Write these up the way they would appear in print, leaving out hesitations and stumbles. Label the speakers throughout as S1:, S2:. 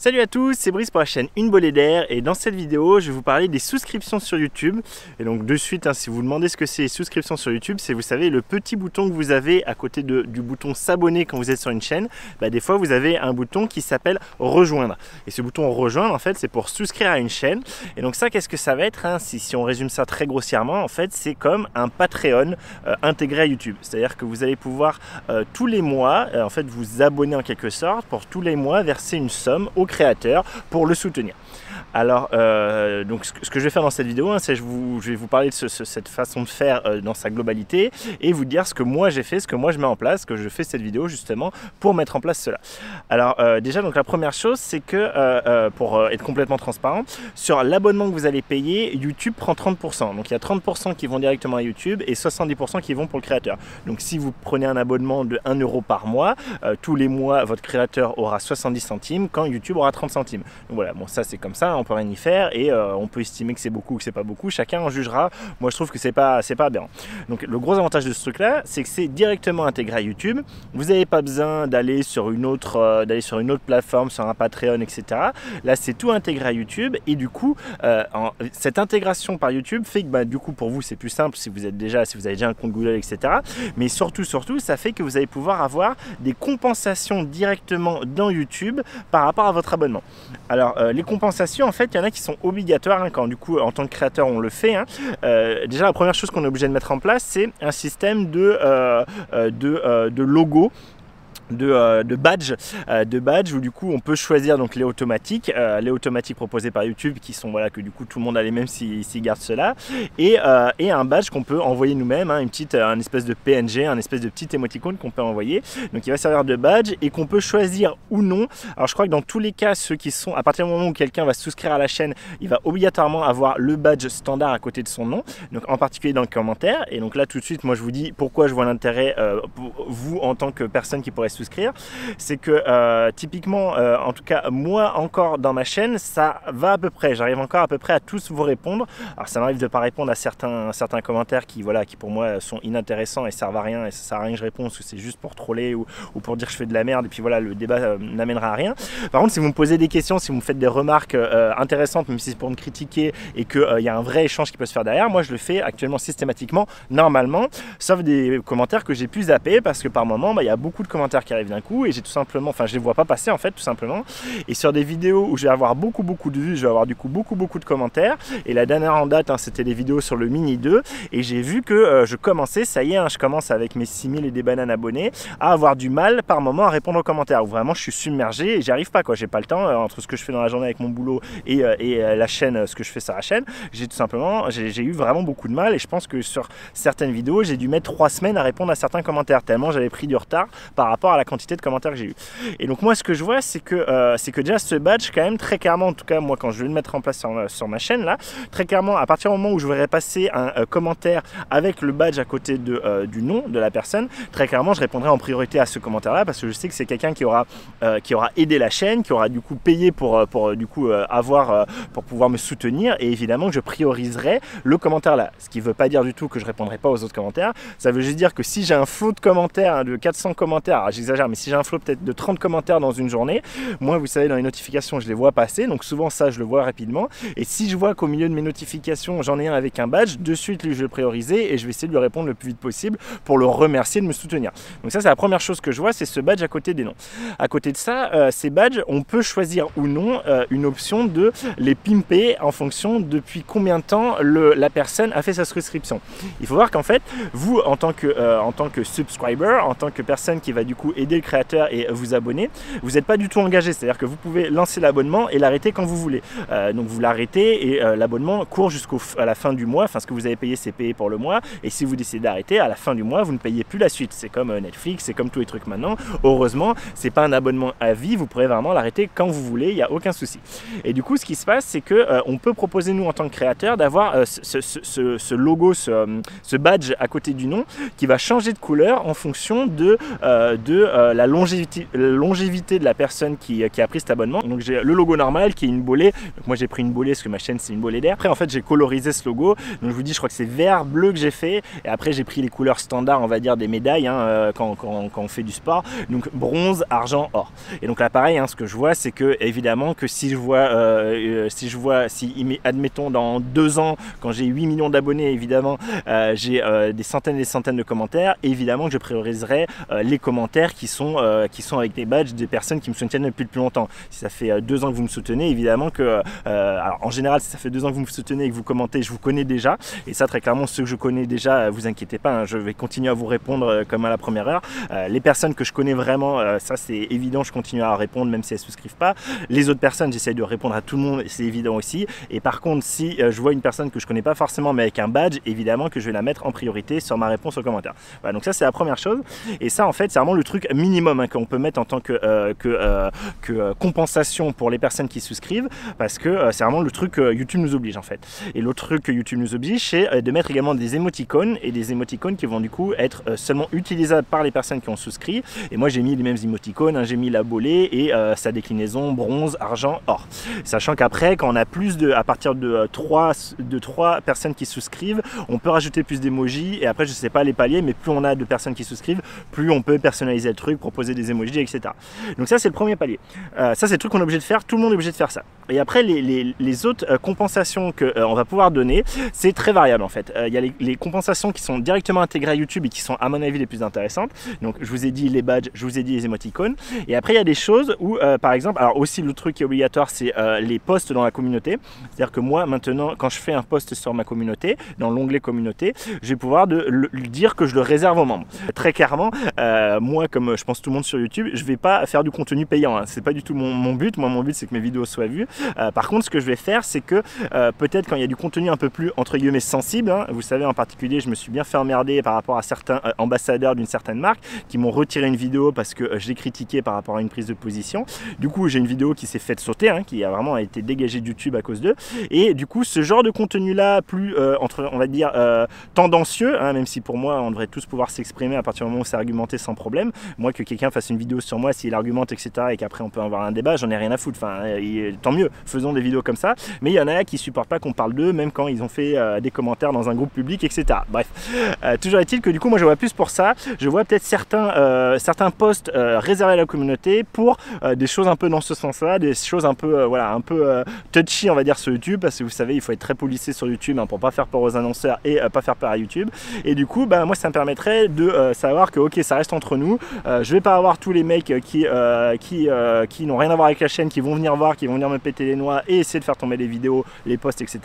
S1: Salut à tous, c'est Brice pour la chaîne Une Bolée d'air et dans cette vidéo je vais vous parler des souscriptions sur YouTube. Et donc de suite, si vous vous demandez ce que c'est les souscriptions sur YouTube, c'est, vous savez, le petit bouton que vous avez à côté du bouton s'abonner quand vous êtes sur une chaîne. Des fois vous avez un bouton qui s'appelle rejoindre. Et ce bouton rejoindre, en fait, c'est pour souscrire à une chaîne. Et donc ça, qu'est-ce que ça va être, si on résume ça très grossièrement, en fait c'est comme un Patreon intégré à YouTube. C'est-à-dire que vous allez pouvoir tous les mois en fait vous abonner en quelque sorte, pour tous les mois verser une somme au créateur pour le soutenir. Alors, donc ce que je vais faire dans cette vidéo, c'est je vais vous parler de cette façon de faire dans sa globalité et vous dire ce que moi j'ai fait, ce que moi je mets en place, que je fais cette vidéo justement pour mettre en place cela. Alors déjà, donc la première chose, c'est que pour être complètement transparent, sur l'abonnement que vous allez payer, YouTube prend 30%. Donc il y a 30% qui vont directement à YouTube et 70% qui vont pour le créateur. Donc si vous prenez un abonnement de 1 € par mois, tous les mois votre créateur aura 70 centimes quand YouTube aura 30 centimes. Donc voilà, bon, ça c'est comme ça, on peut rien y faire et on peut estimer que c'est beaucoup ou que c'est pas beaucoup, chacun en jugera. Moi je trouve que c'est pas aberrant. Donc le gros avantage de ce truc là, c'est que c'est directement intégré à YouTube. Vous n'avez pas besoin d'aller sur une autre plateforme, sur un Patreon, etc. Là c'est tout intégré à YouTube et du coup cette intégration par YouTube fait que du coup pour vous c'est plus simple si vous avez déjà un compte Google, etc. Mais surtout ça fait que vous allez pouvoir avoir des compensations directement dans YouTube par rapport à votre abonnement. Alors les compensations, en fait il y en a qui sont obligatoires quand du coup en tant que créateur on le fait. Déjà la première chose qu'on est obligé de mettre en place, c'est un système de logo, de badge où du coup on peut choisir donc les automatiques proposés par YouTube qui sont, voilà, que du coup tout le monde a les mêmes s'ils gardent cela, et un badge qu'on peut envoyer nous-mêmes, un espèce de PNG, un espèce de petit émoticône qu'on peut envoyer, donc il va servir de badge et qu'on peut choisir ou non. Alors je crois que dans tous les cas, ceux qui sont, à partir du moment où quelqu'un va souscrire à la chaîne, il va obligatoirement avoir le badge standard à côté de son nom, donc en particulier dans le commentaire. Et donc là tout de suite moi je vous dis pourquoi je vois l'intérêt pour vous en tant que personne qui pourrait souscrire, c'est que typiquement en tout cas moi encore dans ma chaîne ça va à peu près, j'arrive encore à peu près à tous vous répondre. Alors ça m'arrive de pas répondre à certains commentaires qui pour moi sont inintéressants et servent à rien, et ça sert à rien que je réponde, ou c'est juste pour troller ou pour dire que je fais de la merde et puis voilà, le débat n'amènera à rien. Par contre si vous me posez des questions, si vous me faites des remarques intéressantes, même si c'est pour me critiquer et qu'il y a un vrai échange qui peut se faire derrière, moi je le fais actuellement systématiquement, normalement, sauf des commentaires que j'ai pu zapper parce que par moment il y a beaucoup de commentaires qui arrivent d'un coup et j'ai tout simplement, je les vois pas passer en fait, tout simplement. Et sur des vidéos où je vais avoir beaucoup de vues, je vais avoir du coup beaucoup de commentaires. Et la dernière en date, c'était les vidéos sur le Mini 2 et j'ai vu que je commençais, ça y est, je commence avec mes 6000 et des bananes abonnés à avoir du mal par moment à répondre aux commentaires, où vraiment je suis submergé et j'y arrive pas, j'ai pas le temps entre ce que je fais dans la journée avec mon boulot et la chaîne, ce que je fais sur la chaîne. J'ai eu vraiment beaucoup de mal et je pense que sur certaines vidéos j'ai dû mettre 3 semaines à répondre à certains commentaires tellement j'avais pris du retard par rapport à la quantité de commentaires que j'ai eu. Et donc moi ce que je vois, c'est que déjà ce badge, quand même, très clairement, en tout cas moi quand je vais le mettre en place sur ma chaîne là, très clairement à partir du moment où je verrai passer un commentaire avec le badge à côté du nom de la personne, très clairement je répondrai en priorité à ce commentaire là parce que je sais que c'est quelqu'un qui aura aidé la chaîne, qui aura du coup payé pour pouvoir me soutenir, et évidemment que je prioriserai le commentaire là, ce qui veut pas dire du tout que je répondrai pas aux autres commentaires. Ça veut juste dire que si j'ai un flot de commentaires de 400 commentaires, j'exagère, mais si j'ai un flot peut-être de 30 commentaires dans une journée, moi vous savez dans les notifications je les vois passer, donc souvent ça je le vois rapidement, et si je vois qu'au milieu de mes notifications j'en ai un avec un badge, de suite lui je vais le prioriser et je vais essayer de lui répondre le plus vite possible pour le remercier de me soutenir. Donc ça c'est la première chose que je vois, c'est ce badge à côté des noms. À côté de ça, ces badges, on peut choisir ou non une option de les pimper en fonction depuis combien de temps la personne a fait sa souscription. Il faut voir qu'en fait vous en tant que subscriber, en tant que personne qui va du coup aider le créateur et vous abonner, vous n'êtes pas du tout engagé, c'est-à-dire que vous pouvez lancer l'abonnement et l'arrêter quand vous voulez. Donc vous l'arrêtez et l'abonnement court jusqu'à la fin du mois, ce que vous avez payé c'est payé pour le mois, et si vous décidez d'arrêter à la fin du mois, vous ne payez plus la suite. C'est comme Netflix, c'est comme tous les trucs maintenant. Heureusement, c'est pas un abonnement à vie, vous pourrez vraiment l'arrêter quand vous voulez, il n'y a aucun souci. Et du coup ce qui se passe, c'est que on peut proposer nous en tant que créateur d'avoir ce logo, ce badge à côté du nom qui va changer de couleur en fonction de la longévité de la personne qui a pris cet abonnement. Donc j'ai le logo normal qui est une bolée. Donc moi j'ai pris une bolée parce que ma chaîne c'est une bolée d'air. Après en fait j'ai colorisé ce logo. Donc je vous dis, je crois que c'est vert, bleu que j'ai fait. Et après j'ai pris les couleurs standards, on va dire, des médailles hein, quand on fait du sport. Donc bronze, argent, or. Et donc là pareil, hein, ce que je vois c'est que évidemment que si je vois, admettons dans 2 ans, quand j'ai 8 millions d'abonnés, évidemment j'ai des centaines et des centaines de commentaires, et évidemment que je prioriserai les commentaires qui sont avec des badges des personnes qui me soutiennent depuis le plus longtemps. Si ça fait 2 ans que vous me soutenez, évidemment que alors en général si ça fait 2 ans que vous me soutenez et que vous commentez, je vous connais déjà, et ça très clairement ceux que je connais déjà, vous inquiétez pas, hein, je vais continuer à vous répondre comme à la première heure. Les personnes que je connais vraiment, ça c'est évident, je continue à répondre même si elles ne souscrivent pas. Les autres personnes, j'essaie de répondre à tout le monde, c'est évident aussi. Et par contre, si je vois une personne que je connais pas forcément mais avec un badge, évidemment que je vais la mettre en priorité sur ma réponse aux commentaires. Voilà, donc ça c'est la première chose. Et ça en fait c'est vraiment le truc minimum hein, qu'on peut mettre en tant que compensation pour les personnes qui souscrivent, parce que c'est vraiment le truc que YouTube nous oblige en fait. Et l'autre truc que YouTube nous oblige, c'est de mettre également des émoticônes, et des émoticônes qui vont du coup être seulement utilisables par les personnes qui ont souscrit. Et moi j'ai mis les mêmes émoticônes, hein, j'ai mis la bolée et sa déclinaison bronze, argent, or. Sachant qu'après, quand on a à partir de 3 personnes qui souscrivent, on peut rajouter plus d'émojis, et après je sais pas les paliers, mais plus on a de personnes qui souscrivent, plus on peut personnaliser le truc, proposer des émojis, etc. Donc ça c'est le premier palier. Ça c'est le truc qu'on est obligé de faire, tout le monde est obligé de faire ça. Et après les autres compensations qu'on va pouvoir donner, c'est très variable en fait. Il y a les compensations qui sont directement intégrées à YouTube et qui sont à mon avis les plus intéressantes. Donc je vous ai dit les badges, je vous ai dit les émoticônes. Et après il y a des choses où par exemple, alors aussi le truc qui est obligatoire, c'est les posts dans la communauté. C'est-à-dire que moi maintenant quand je fais un post sur ma communauté, dans l'onglet communauté, je vais pouvoir dire que je le réserve aux membres. Très clairement, moi comme je pense tout le monde sur YouTube, je vais pas faire du contenu payant, hein. C'est pas du tout mon but. Moi mon but c'est que mes vidéos soient vues. Par contre ce que je vais faire c'est que peut-être quand il y a du contenu un peu plus entre guillemets sensible, hein, vous savez en particulier je me suis bien fait emmerder par rapport à certains ambassadeurs d'une certaine marque qui m'ont retiré une vidéo parce que je l'ai critiqué par rapport à une prise de position. Du coup j'ai une vidéo qui s'est faite sauter, hein, qui a vraiment été dégagée de YouTube à cause d'eux, et du coup ce genre de contenu là plus on va dire tendancieux, hein, même si pour moi on devrait tous pouvoir s'exprimer à partir du moment où c'est argumenté sans problème. Moi que quelqu'un fasse une vidéo sur moi s'il argumente etc et qu'après on peut avoir un débat, j'en ai rien à foutre, enfin tant mieux, faisons des vidéos comme ça, mais il y en a qui supportent pas qu'on parle d'eux même quand ils ont fait des commentaires dans un groupe public etc. Bref, toujours est-il que du coup moi je vois plus pour ça, je vois peut-être certains posts réservés à la communauté pour des choses un peu dans ce sens là, des choses un peu voilà, un peu touchy on va dire sur YouTube, parce que vous savez il faut être très policé sur YouTube hein, pour pas faire peur aux annonceurs et pas faire peur à YouTube. Et du coup bah, moi ça me permettrait de savoir que ok ça reste entre nous, je vais pas avoir tous les mecs qui n'ont rien à voir avec la chaîne, qui vont venir voir, qui vont venir me péter les noix et essayer de faire tomber les vidéos, les posts etc.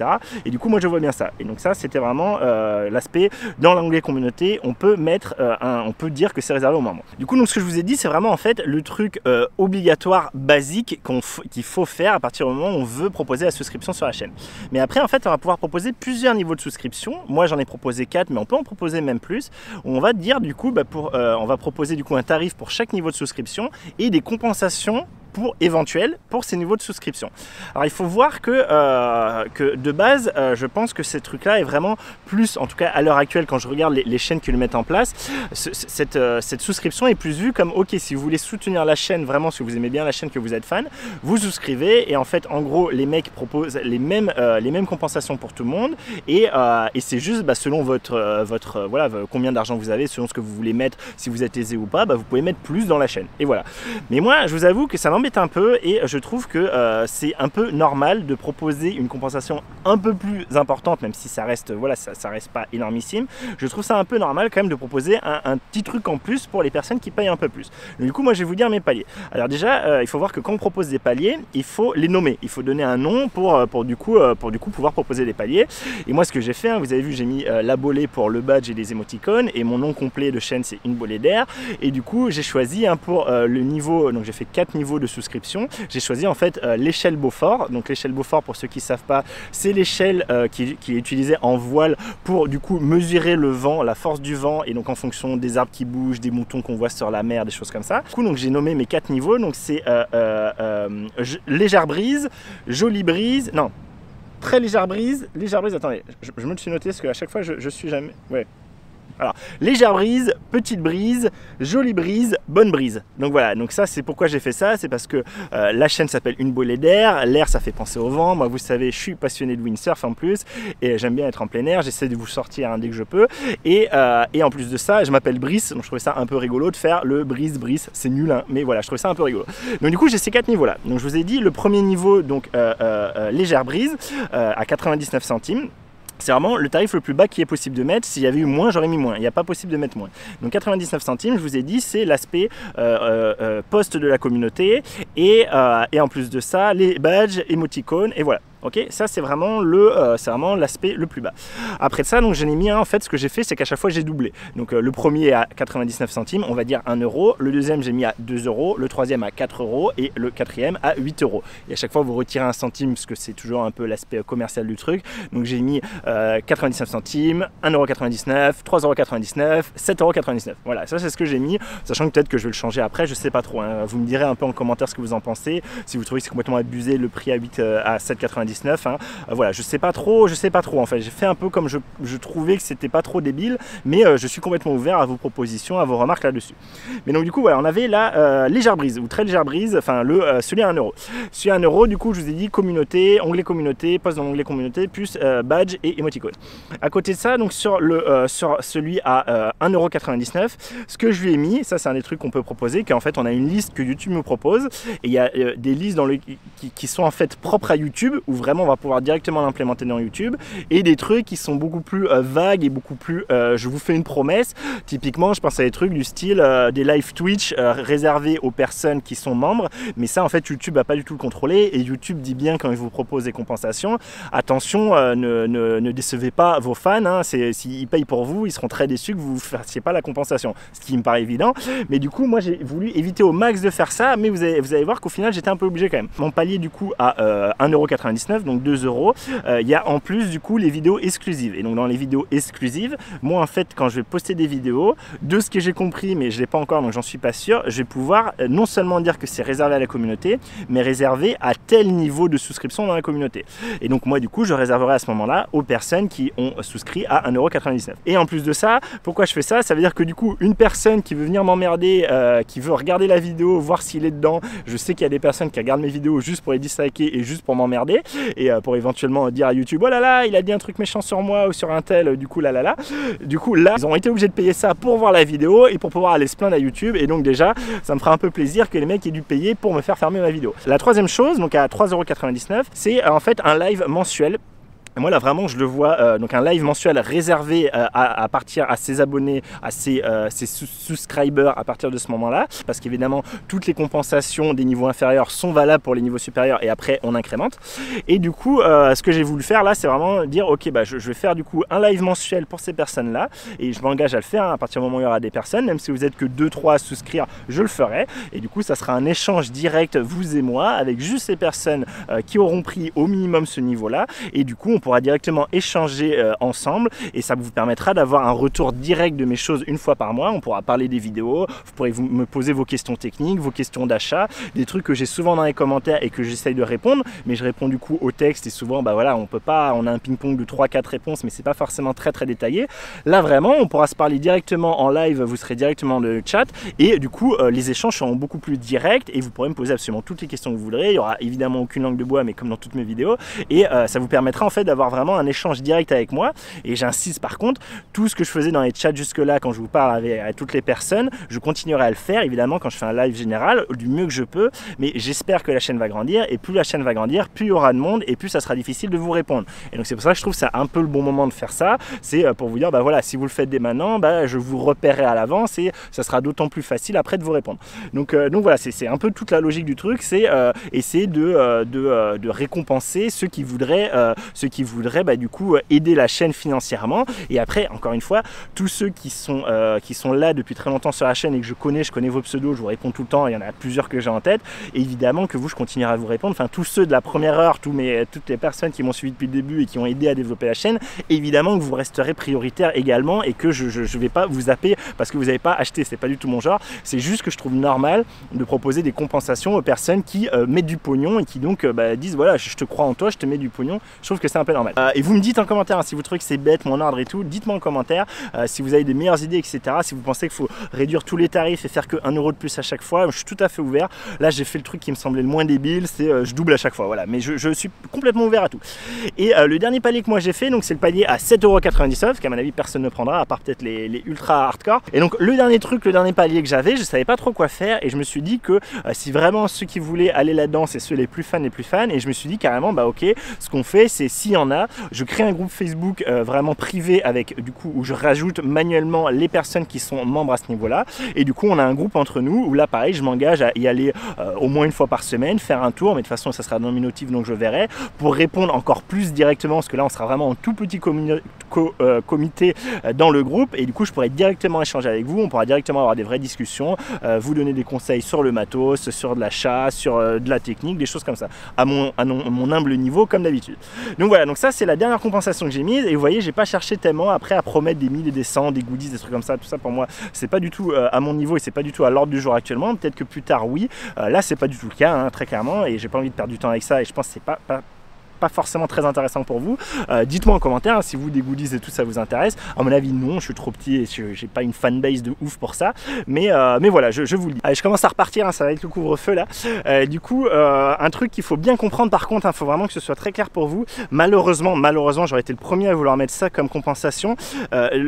S1: Et du coup moi je vois bien ça. Et donc ça c'était vraiment l'aspect dans l'onglet communauté, on peut mettre on peut dire que c'est réservé aux membres. Du coup donc ce que je vous ai dit c'est vraiment en fait le truc obligatoire basique qu'il faut faire à partir du moment où on veut proposer la souscription sur la chaîne. Mais après en fait on va pouvoir proposer plusieurs niveaux de souscription. Moi j'en ai proposé 4 mais on peut en proposer même plus. On va dire du coup bah, on va proposer du coup un tarif pour chaque niveau de souscription et des compensations éventuels pour ces niveaux de souscription. Alors il faut voir que de base je pense que ces trucs là est vraiment plus, en tout cas à l'heure actuelle quand je regarde les chaînes qui le mettent en place, cette souscription est plus vue comme ok si vous voulez soutenir la chaîne vraiment, si vous aimez bien la chaîne, que vous êtes fan, vous souscrivez et en fait en gros les mecs proposent les mêmes compensations pour tout le monde et c'est juste bah, selon votre voilà combien d'argent vous avez, selon ce que vous voulez mettre, si vous êtes aisé ou pas, bah, vous pouvez mettre plus dans la chaîne et voilà. Mais moi je vous avoue que ça m'embête un peu et je trouve que c'est un peu normal de proposer une compensation un peu plus importante, même si ça reste voilà ça reste pas énormissime. Je trouve ça un peu normal quand même de proposer un petit truc en plus pour les personnes qui payent un peu plus. Donc, du coup moi je vais vous dire mes paliers. Alors déjà il faut voir que quand on propose des paliers il faut les nommer, il faut donner un nom pour du coup pouvoir proposer des paliers. Et moi ce que j'ai fait, hein, vous avez vu j'ai mis la bolée pour le badge et les émoticônes et mon nom complet de chaîne c'est une bolée d'air. Et du coup j'ai choisi hein, pour le niveau, donc j'ai fait 4 niveaux de souscription, j'ai choisi en fait l'échelle Beaufort. Donc l'échelle Beaufort pour ceux qui ne savent pas, c'est l'échelle qui est utilisée en voile pour du coup mesurer le vent, la force du vent, et donc en fonction des arbres qui bougent, des moutons qu'on voit sur la mer, des choses comme ça. Du coup donc j'ai nommé mes 4 niveaux, donc c'est légère brise, jolie brise, non, très légère brise, attendez, je me le suis noté parce qu'à chaque fois je suis jamais, ouais. Alors, légère brise, petite brise, jolie brise, bonne brise. Donc voilà, donc ça c'est pourquoi j'ai fait ça, c'est parce que la chaîne s'appelle Une Bolée d'air, l'air ça fait penser au vent, moi vous savez je suis passionné de windsurf en plus, et j'aime bien être en plein air, j'essaie de vous sortir dès que je peux, et en plus de ça, je m'appelle Brice, donc je trouvais ça un peu rigolo de faire le brise, c'est nul hein, mais voilà, je trouvais ça un peu rigolo. Donc du coup j'ai ces 4 niveaux là, donc je vous ai dit le premier niveau, donc légère brise, à 99 centimes. C'est vraiment le tarif le plus bas qui est possible de mettre. S'il y avait eu moins, j'aurais mis moins. Il n'y a pas possible de mettre moins. Donc 99 centimes, je vous ai dit, c'est l'aspect post de la communauté. Et en plus de ça, les badges, émoticônes, et voilà. Ok, ça c'est vraiment l'aspect le plus bas. Après ça, donc je l'ai mis en fait, ce que j'ai fait, c'est qu'à chaque fois j'ai doublé. Donc le premier à 99 centimes, on va dire 1 euro. Le deuxième, j'ai mis à 2 euros. Le troisième à 4 euros. Et le quatrième à 8 euros. Et à chaque fois, vous retirez un centime, parce que c'est toujours un peu l'aspect commercial du truc. Donc j'ai mis 99 centimes, 1,99 €, 3,99 €, 7,99 €. Voilà, ça c'est ce que j'ai mis. Sachant que peut-être que je vais le changer après, je sais pas trop. Hein. Vous me direz un peu en commentaire ce que vous en pensez. Si vous trouvez que c'est complètement abusé le prix à 7,99 €. Hein. Voilà, je sais pas trop en fait, j'ai fait un peu comme je trouvais que c'était pas trop débile, mais je suis complètement ouvert à vos propositions, à vos remarques là-dessus. Mais donc du coup voilà, on avait la légère brise ou très légère brise, enfin celui à 1 euro. Celui à 1 euro, du coup je vous ai dit communauté, onglet communauté, poste dans l'onglet communauté, plus badge et émoticône. À côté de ça, donc sur celui à 1,99 €, ce que je lui ai mis, ça c'est un des trucs qu'on peut proposer, qu'en fait on a une liste que YouTube nous propose, et il y a des listes qui sont en fait propres à YouTube, où vraiment on va pouvoir directement l'implémenter dans YouTube, et des trucs qui sont beaucoup plus vagues et beaucoup plus je vous fais une promesse. Typiquement je pense à des trucs du style des live Twitch réservés aux personnes qui sont membres, mais ça en fait YouTube n'a pas du tout le contrôler, et YouTube dit bien quand il vous propose des compensations, attention, ne décevez pas vos fans, hein, s'ils payent pour vous, ils seront très déçus que vous ne fassiez pas la compensation, ce qui me paraît évident, mais du coup moi j'ai voulu éviter au max de faire ça, mais vous allez voir qu'au final j'étais un peu obligé quand même. Mon palier du coup à 1,99 €, donc 2 €, il y a en plus du coup les vidéos exclusives, et donc dans les vidéos exclusives, moi en fait quand je vais poster des vidéos, de ce que j'ai compris, mais je l'ai pas encore donc j'en suis pas sûr, je vais pouvoir non seulement dire que c'est réservé à la communauté, mais réservé à tel niveau de souscription dans la communauté, et donc moi du coup je réserverai à ce moment là aux personnes qui ont souscrit à 1,99 €. Et en plus de ça, pourquoi je fais ça? Ça veut dire que du coup une personne qui veut venir m'emmerder, qui veut regarder la vidéo, voir s'il est dedans, je sais qu'il y a des personnes qui regardent mes vidéos juste pour les disliker et juste pour m'emmerder, et pour éventuellement dire à YouTube oh là là il a dit un truc méchant sur moi ou sur un tel, du coup là ils ont été obligés de payer ça pour voir la vidéo et pour pouvoir aller se plaindre à YouTube, et donc déjà ça me fera un peu plaisir que les mecs aient dû payer pour me faire fermer ma vidéo. La troisième chose, donc à 3,99 €, c'est en fait un live mensuel. Moi là vraiment je le vois, donc un live mensuel réservé à partir à ses abonnés, à ses subscribers à partir de ce moment là, parce qu'évidemment toutes les compensations des niveaux inférieurs sont valables pour les niveaux supérieurs, et après on incrémente. Et du coup ce que j'ai voulu faire là, c'est vraiment dire ok bah je vais faire du coup un live mensuel pour ces personnes là, et je m'engage à le faire hein, à partir du moment où il y aura des personnes, même si vous êtes que 2-3 à souscrire, je le ferai, et du coup ça sera un échange direct vous et moi avec juste ces personnes qui auront pris au minimum ce niveau là, et du coup on pourra directement échanger ensemble, et ça vous permettra d'avoir un retour direct de mes choses une fois par mois. On pourra parler des vidéos, vous pourrez me poser vos questions techniques, vos questions d'achat, des trucs que j'ai souvent dans les commentaires et que j'essaye de répondre, mais je réponds du coup au texte, et souvent bah voilà, on a un ping-pong de 3-4 réponses, mais c'est pas forcément très détaillé. Là vraiment on pourra se parler directement en live, vous serez directement dans le chat, et du coup les échanges seront beaucoup plus directs, et vous pourrez me poser absolument toutes les questions que vous voudrez. Il y aura évidemment aucune langue de bois, mais comme dans toutes mes vidéos, et ça vous permettra en fait d'avoir vraiment un échange direct avec moi. Et j'insiste par contre, tout ce que je faisais dans les chats jusque là, quand je vous parle avec toutes les personnes, je continuerai à le faire évidemment quand je fais un live général du mieux que je peux, mais j'espère que la chaîne va grandir, et plus la chaîne va grandir, plus il y aura de monde, et plus ça sera difficile de vous répondre. Et donc c'est pour ça que je trouve ça un peu le bon moment de faire ça, c'est pour vous dire bah voilà, si vous le faites dès maintenant, bah je vous repérerai à l'avance, et ça sera d'autant plus facile après de vous répondre. Donc voilà, c'est un peu toute la logique du truc, c'est essayer de récompenser ceux qui voudraient bah, du coup aider la chaîne financièrement. Et après encore une fois, tous ceux qui sont là depuis très longtemps sur la chaîne et que je connais vos pseudos, je vous réponds tout le temps, il y en a plusieurs que j'ai en tête, et évidemment que je continuerai à vous répondre, enfin tous ceux de la première heure, toutes les personnes qui m'ont suivi depuis le début et qui ont aidé à développer la chaîne, évidemment que vous resterez prioritaire également, et que je vais pas vous zapper parce que vous n'avez pas acheté, c'est pas du tout mon genre, c'est juste que je trouve normal de proposer des compensations aux personnes qui mettent du pognon et qui donc disent voilà, je te crois en toi, je te mets du pognon. Je trouve que c'est un peu peu normal. Et vous me dites en commentaire, hein, si vous trouvez que c'est bête mon ordre et tout, dites-moi en commentaire si vous avez des meilleures idées, etc. Si vous pensez qu'il faut réduire tous les tarifs et faire que 1 € de plus à chaque fois, je suis tout à fait ouvert. Là j'ai fait le truc qui me semblait le moins débile, c'est je double à chaque fois, voilà. Mais je suis complètement ouvert à tout. Et le dernier palier que moi j'ai fait, donc c'est le palier à 7,99 €, qu'à mon avis personne ne prendra, à part peut-être les ultra hardcore. Et donc le dernier truc, le dernier palier que j'avais, je savais pas trop quoi faire et je me suis dit que si vraiment ceux qui voulaient aller là-dedans, c'est ceux les plus fans, et je me suis dit carrément, bah ok, ce qu'on fait, c'est s'il y en a, je crée un groupe Facebook vraiment privé avec du coup où je rajoute manuellement les personnes qui sont membres à ce niveau-là, et du coup on a un groupe entre nous où là pareil, je m'engage à y aller au moins une fois par semaine, faire un tour, mais de toute façon ça sera nominatif donc je verrai, pour répondre encore plus directement, parce que là on sera vraiment en tout petit comité dans le groupe, et du coup je pourrai directement échanger avec vous, on pourra directement avoir des vraies discussions, vous donner des conseils sur le matos, sur de l'achat, sur de la technique, des choses comme ça, à mon humble niveau comme d'habitude. Donc voilà, donc ça c'est la dernière compensation que j'ai mise, et vous voyez j'ai pas cherché tellement après à promettre des 1000 et des 100, des goodies, des trucs comme ça, tout ça pour moi c'est pas du tout à mon niveau et c'est pas du tout à l'ordre du jour actuellement, peut-être que plus tard oui, là c'est pas du tout le cas, hein, très clairement, et j'ai pas envie de perdre du temps avec ça, et je pense que c'est pas forcément très intéressant pour vous. Dites-moi en commentaire hein, si vous des goodies et tout ça vous intéresse. À mon avis non, je suis trop petit et j'ai pas une fanbase de ouf pour ça, mais voilà, je vous le dis. Allez, je commence à repartir, hein, ça va être le couvre-feu là. Du coup un truc qu'il faut bien comprendre par contre, il faut vraiment que ce soit très clair pour vous. Malheureusement j'aurais été le premier à vouloir mettre ça comme compensation,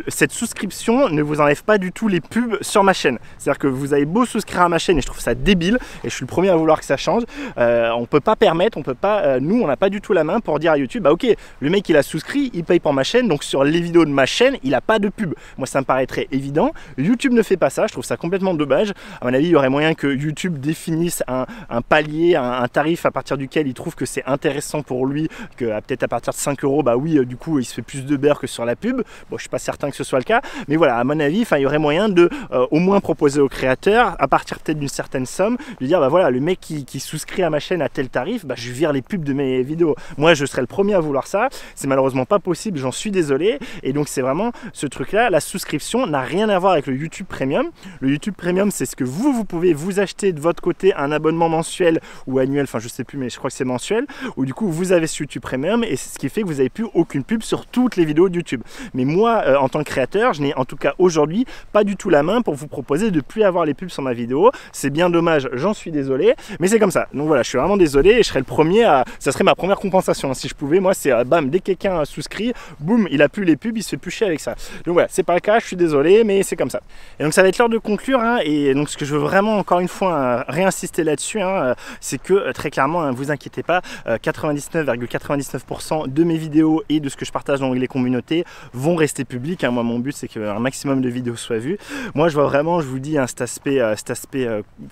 S1: cette souscription ne vous enlève pas du tout les pubs sur ma chaîne. C'est-à-dire que vous avez beau souscrire à ma chaîne et je trouve ça débile, et je suis le premier à vouloir que ça change, on peut pas permettre, on peut pas, nous on n'a pas du tout la main pour dire à YouTube, bah ok, le mec il a souscrit, il paye pour ma chaîne, donc sur les vidéos de ma chaîne, il a pas de pub. Moi ça me paraîtrait évident, YouTube ne fait pas ça, je trouve ça complètement dommage. À mon avis, il y aurait moyen que YouTube définisse un palier, un tarif à partir duquel il trouve que c'est intéressant pour lui, que peut-être à partir de 5 €, bah oui, du coup il se fait plus de beurre que sur la pub. Bon, je suis pas certain que ce soit le cas, mais voilà, à mon avis, il y aurait moyen de au moins proposer aux créateurs, à partir peut-être d'une certaine somme, de dire, bah voilà, le mec qui souscrit à ma chaîne à tel tarif, bah je vire les pubs de mes vidéos. Moi je serais le premier à vouloir ça, c'est malheureusement pas possible, j'en suis désolé, et donc c'est vraiment ce truc là, la souscription n'a rien à voir avec le YouTube Premium. Le YouTube Premium c'est ce que vous pouvez vous acheter de votre côté, un abonnement mensuel ou annuel, enfin je sais plus mais je crois que c'est mensuel, où du coup vous avez ce YouTube Premium, et c'est ce qui fait que vous n'avez plus aucune pub sur toutes les vidéos de YouTube. Mais moi en tant que créateur, je n'ai en tout cas aujourd'hui pas du tout la main pour vous proposer de plus avoir les pubs sur ma vidéo. C'est bien dommage, j'en suis désolé, mais c'est comme ça. Donc voilà, je suis vraiment désolé, et je serais le premier à, ça serait ma première compensation si je pouvais, moi c'est bam, dès que quelqu'un a souscrit, boum, il a plus les pubs, il se fait plus chier avec ça. Donc voilà, c'est pas le cas, je suis désolé, mais c'est comme ça. Et donc ça va être l'heure de conclure, hein, et donc ce que je veux vraiment encore une fois réinsister là-dessus, hein, c'est que très clairement, hein, vous inquiétez pas, 99,99% de mes vidéos et de ce que je partage dans les communautés vont rester publics, hein. Moi mon but c'est qu'un maximum de vidéos soient vues. Moi je vois vraiment, je vous dis, hein, cet aspect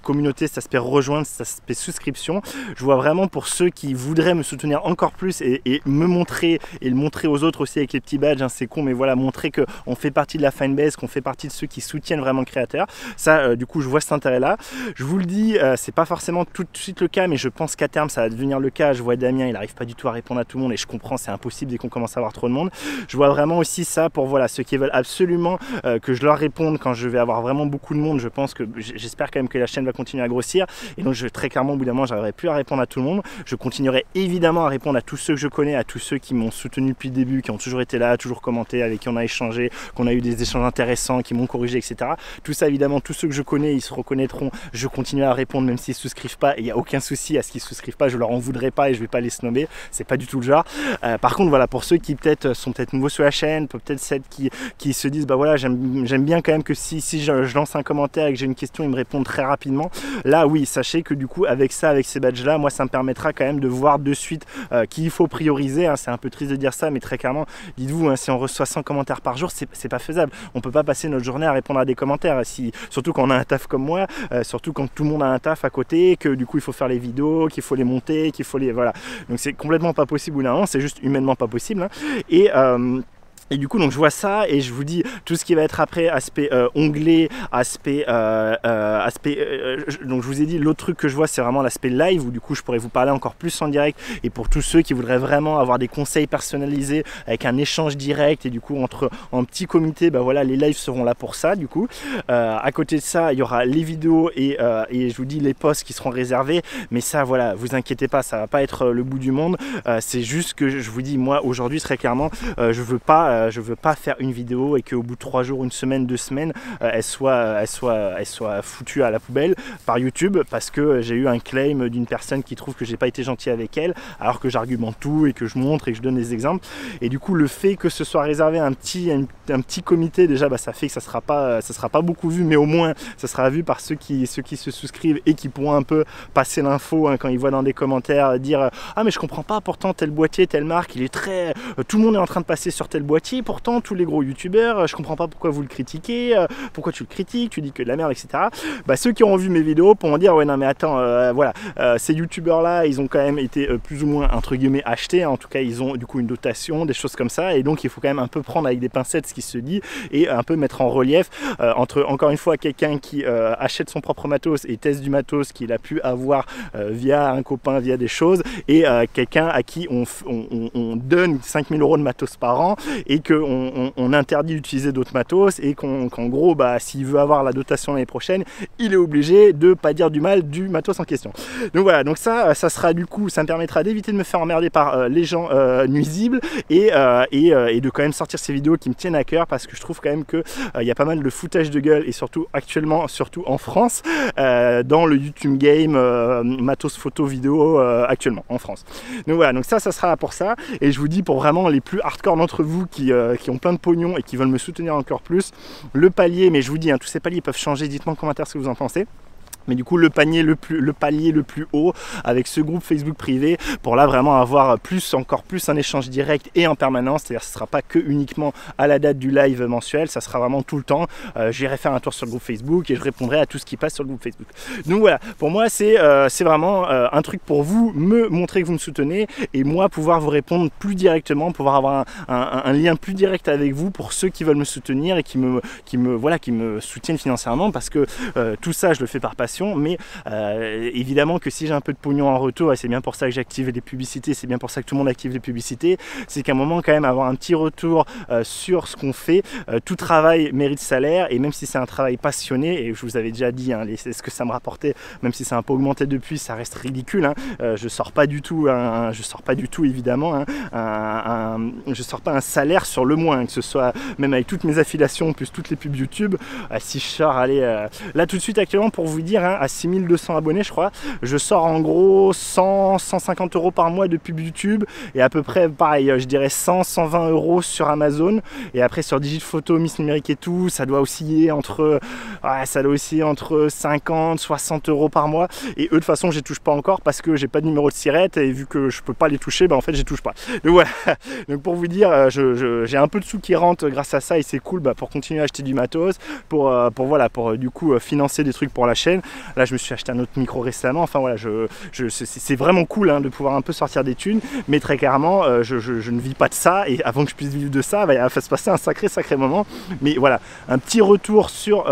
S1: communauté, cet aspect rejoindre, cet aspect souscription, je vois vraiment pour ceux qui voudraient me soutenir encore plus et me montrer, et le montrer aux autres aussi avec les petits badges, hein, c'est con mais voilà, montrer qu'on fait partie de la fanbase, qu'on fait partie de ceux qui soutiennent vraiment le créateur. Ça du coup je vois cet intérêt là, je vous le dis, c'est pas forcément tout de suite le cas, mais je pense qu'à terme ça va devenir le cas. Je vois Damien, il n'arrive pas du tout à répondre à tout le monde, et je comprends, c'est impossible dès qu'on commence à avoir trop de monde. Je vois vraiment aussi ça pour voilà, ceux qui veulent absolument que je leur réponde quand je vais avoir vraiment beaucoup de monde. Je pense que j'espère quand même que la chaîne va continuer à grossir, et donc très clairement au bout d'un moment j'arriverai plus à répondre à tout le monde. Je continuerai évidemment à répondre à tous ceux que je connais, à tous ceux qui m'ont soutenu depuis le début, qui ont toujours été là, toujours commenté, avec qui on a échangé, qu'on a eu des échanges intéressants, qui m'ont corrigé, etc. Tout ça évidemment, tous ceux que je connais, ils se reconnaîtront. Je continue à répondre même s'ils ne souscrivent pas, et il n'y a aucun souci à ce qu'ils ne souscrivent pas, je leur en voudrais pas et je vais pas les snobber, c'est pas du tout le genre. Par contre voilà, pour ceux qui peut-être sont peut-être nouveaux sur la chaîne, peut-être celles qui se disent bah voilà, j'aime bien quand même que si je lance un commentaire et que j'ai une question, ils me répondent très rapidement. Là oui, sachez que du coup avec ça, avec ces badges là, moi ça me permettra quand même de voir de suite qui il faut prioriser, hein. C'est un peu triste de dire ça, mais très clairement, dites-vous, hein, si on reçoit 100 commentaires par jour, c'est pas faisable. On peut pas passer notre journée à répondre à des commentaires, surtout quand on a un taf comme moi, surtout quand tout le monde a un taf à côté, que du coup il faut faire les vidéos, qu'il faut les monter, qu'il faut les... Voilà. Donc c'est complètement pas possible ou non, c'est juste humainement pas possible, hein. Et du coup, donc je vois ça et je vous dis tout ce qui va être après, aspect onglet, aspect, donc je vous ai dit l'autre truc que je vois c'est vraiment l'aspect live où du coup je pourrais vous parler encore plus en direct, et pour tous ceux qui voudraient vraiment avoir des conseils personnalisés avec un échange direct et du coup en petit comité, bah voilà, les lives seront là pour ça du coup. À côté de ça, il y aura les vidéos et je vous dis les posts qui seront réservés, mais ça voilà, vous inquiétez pas, ça va pas être le bout du monde. C'est juste que je vous dis, moi aujourd'hui très clairement, je veux pas faire une vidéo et qu'au bout de 3 jours, une semaine, 2 semaines, elle soit foutue à la poubelle par YouTube parce que j'ai eu un claim d'une personne qui trouve que j'ai pas été gentil avec elle, alors que j'argumente tout et que je montre et que je donne des exemples. Et du coup, le fait que ce soit réservé à un petit comité, déjà, bah, ça fait que ça sera pas beaucoup vu, mais au moins ça sera vu par ceux qui se souscrivent et qui pourront un peu passer l'info hein, quand ils voient dans des commentaires dire ah mais je comprends pas, pourtant tel boîtier, telle marque, il est très, tout le monde est en train de passer sur tel boîtier, pourtant tous les gros youtubeurs, je comprends pas pourquoi vous le critiquez, pourquoi tu le critiques, tu dis que de la merde, etc. Bah, ceux qui auront vu mes vidéos pourront dire ouais non mais attends, voilà, ces youtubeurs là ils ont quand même été plus ou moins entre guillemets achetés, hein. En tout cas ils ont du coup une dotation, des choses comme ça, et donc il faut quand même un peu prendre avec des pincettes ce qui se dit et un peu mettre en relief entre encore une fois quelqu'un qui achète son propre matos et teste du matos qu'il a pu avoir via un copain, via des choses, et quelqu'un à qui on donne 5000 € de matos par an et qu'on interdit d'utiliser d'autres matos, et qu'en gros bah, s'il veut avoir la dotation l'année prochaine, il est obligé de pas dire du mal du matos en question. Donc voilà, donc ça sera du coup, ça me permettra d'éviter de me faire emmerder par les gens nuisibles et de quand même sortir ces vidéos qui me tiennent à cœur, parce que je trouve quand même que il y a pas mal de foutage de gueule, et surtout actuellement, surtout en France, dans le YouTube game matos photo vidéo actuellement en France. Donc voilà, donc ça sera là pour ça, et je vous dis pour vraiment les plus hardcore d'entre vous qui ont plein de pognon et qui veulent me soutenir encore plus, le palier, mais je vous dis hein, tous ces paliers peuvent changer, dites-moi en commentaire ce que vous en pensez. Mais du coup le palier le plus haut avec ce groupe Facebook privé, pour là vraiment avoir encore plus un échange direct et en permanence, c'est-à-dire ce ne sera pas que uniquement à la date du live mensuel, ça sera vraiment tout le temps. J'irai faire un tour sur le groupe Facebook et je répondrai à tout ce qui passe sur le groupe Facebook. Donc voilà, pour moi c'est vraiment un truc pour vous, me montrer que vous me soutenez, et moi pouvoir vous répondre plus directement, pouvoir avoir un lien plus direct avec vous pour ceux qui veulent me soutenir et qui me soutiennent financièrement, parce que tout ça je le fais par passion. Mais évidemment que si j'ai un peu de pognon en retour, et c'est bien pour ça que j'active les publicités, c'est bien pour ça que tout le monde active les publicités, c'est qu'à un moment quand même avoir un petit retour sur ce qu'on fait, tout travail mérite salaire, et même si c'est un travail passionné, et je vous avais déjà dit hein, ce que ça me rapportait, même si c'est un peu augmenté depuis, ça reste ridicule hein. Je sors pas du tout évidemment je sors pas un salaire sur le mois, hein, que ce soit même avec toutes mes affiliations plus toutes les pubs YouTube. Si je sors, allez, là tout de suite actuellement pour vous dire hein, à 6200 abonnés je crois, je sors en gros 100-150 € par mois de pub YouTube, et à peu près pareil, je dirais 100-120 € sur Amazon, et après sur Digiphoto, Miss Numérique et tout, ça doit osciller entre 50-60 € par mois, et eux de toute façon je les touche pas encore parce que j'ai pas de numéro de SIRET, et vu que je peux pas les toucher, bah en fait je les touche pas. Donc voilà, donc pour vous dire, j'ai un peu de sous qui rentrent grâce à ça, et c'est cool bah, pour continuer à acheter du matos, pour du coup financer des trucs pour la chaîne. Là je me suis acheté un autre micro récemment, enfin voilà, c'est vraiment cool hein, de pouvoir un peu sortir des thunes, mais très clairement je ne vis pas de ça, et avant que je puisse vivre de ça, bah, il va se passer un sacré moment. Mais voilà, un petit retour sur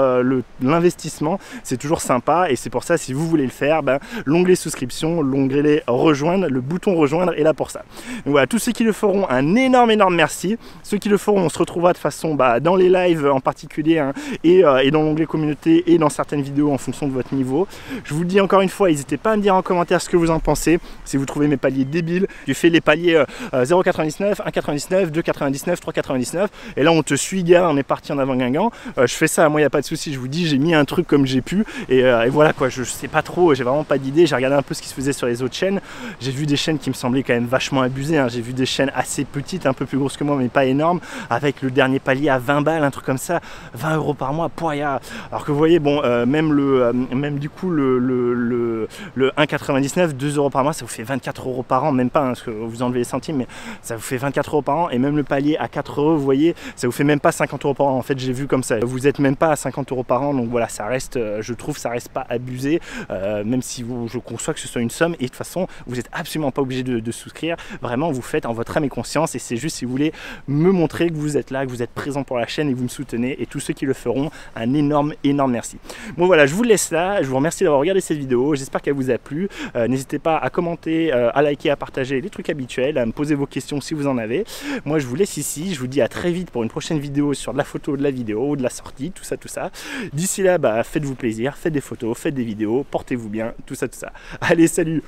S1: l'investissement, c'est toujours sympa, et c'est pour ça, si vous voulez le faire, bah, l'onglet souscription, l'onglet rejoindre, le bouton rejoindre est là pour ça. Donc voilà, tous ceux qui le feront, un énorme merci. Ceux qui le feront, on se retrouvera de façon dans les lives en particulier hein, et dans l'onglet communauté et dans certaines vidéos en fonction de votre niveau. Je vous le dis encore une fois, n'hésitez pas à me dire en commentaire ce que vous en pensez, si vous trouvez mes paliers débiles. Tu fais les paliers 0,99, 1,99, 2,99, 3,99, et là on te suit gars, on est parti en avant Guingamp. Je fais ça, moi il n'y a pas de souci, je vous dis, j'ai mis un truc comme j'ai pu, et voilà quoi, je sais pas trop, j'ai vraiment pas d'idée, j'ai regardé un peu ce qui se faisait sur les autres chaînes, j'ai vu des chaînes qui me semblaient quand même vachement abusées, hein. J'ai vu des chaînes assez petites, un peu plus grosses que moi mais pas énormes, avec le dernier palier à 20 balles, un truc comme ça, 20 € par mois, alors que vous voyez, bon, même même du coup le 1,99, 2 € par mois, ça vous fait 24 € par an, même pas, hein, parce que vous enlevez les centimes, mais ça vous fait 24 € par an, et même le palier à 4 €, vous voyez, ça vous fait même pas 50 € par an. En fait, j'ai vu comme ça, vous êtes même pas à 50 € par an, donc voilà, ça reste, je trouve, ça reste pas abusé, même si je conçois que ce soit une somme, et de toute façon, vous êtes absolument pas obligé de souscrire, vraiment, vous faites en votre âme et conscience, et c'est juste si vous voulez me montrer que vous êtes là, que vous êtes présent pour la chaîne et que vous me soutenez, et tous ceux qui le feront, un énorme merci. Bon voilà, je vous laisse là, je vous remercie d'avoir regardé cette vidéo, j'espère qu'elle vous a plu, n'hésitez pas à commenter, à liker, à partager les trucs habituels, à me poser vos questions si vous en avez. Moi je vous laisse ici, je vous dis à très vite pour une prochaine vidéo sur de la photo, de la vidéo, de la sortie, tout ça. D'ici là, bah, faites-vous plaisir, faites des photos, faites des vidéos, portez-vous bien, tout ça. Allez, salut.